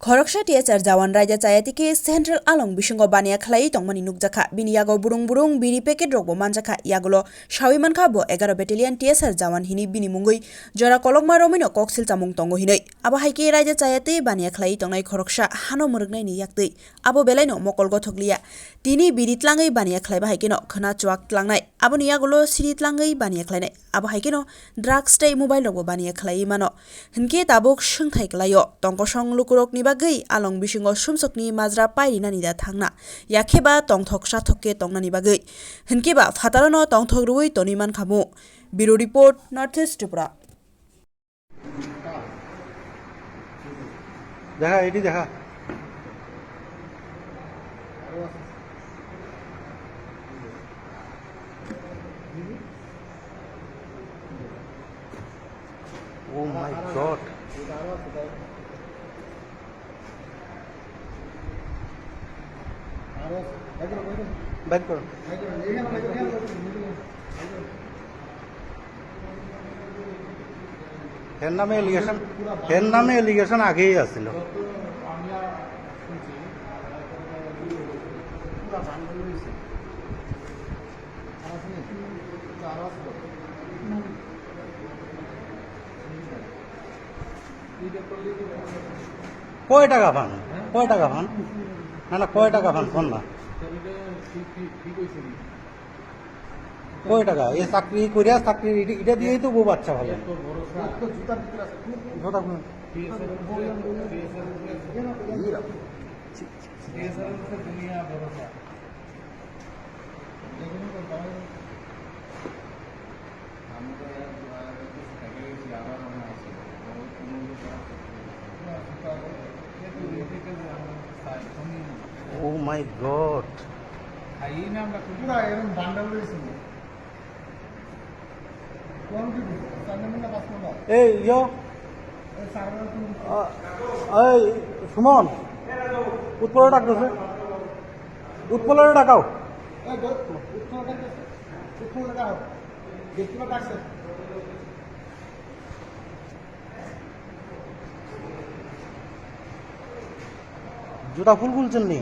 Khoroksa TSR Jawan Raja Chayatiki Central Along Bishingo Bania Khlai Tongmani Nukjaka Biniyago Burung Biri Packet Rogo Manjaka Yagulo Shawiman Kabo 11 Battalion TSR Jawan Hini Bini Mungui Jora Kolokma Romino Koksil Tamung Tongo Hinoi Abo Haiki Raja Chayati Bania Khlai Tongnai Khoroksa Hano Murugnai Ni Yakti Abo Belaino Mokol Gothoglia Tini Biritlangai Bania Khlai Haikino Khana Chuak Tlangnai Abo Niyagulo Siritlangai Bania Khlai Abo Haikino Drugs Tay Mobile Rogo Bania Khlai Mano Hinke Tabuk Shungthai Klayo Tongkosong Lukurokni Bagai Along Bishingo Shumsokni Mazra Pairina Nida Thangna Yakeba Tongthok Shathokke Tongnani Bagai Hinkeba Fatarano Tongthok Rui Toniman Khamu Bureau Report Northeast Tripura দেখা এটি দেখা ও মাই god back करो হের নামে allegation আগেই আসছিল কয় টাকা পান না কয় টাকা পান ফোন না কয় টাকা এই চাকরি করিয়া চাকরি এটা দিয়েই তো বউ বাচ্চা ভালো ও মাই গড এই এই সুমন উৎপলের ডাকতেছে উৎপলের ডাকাও জুতা ফুল খুলছেন নি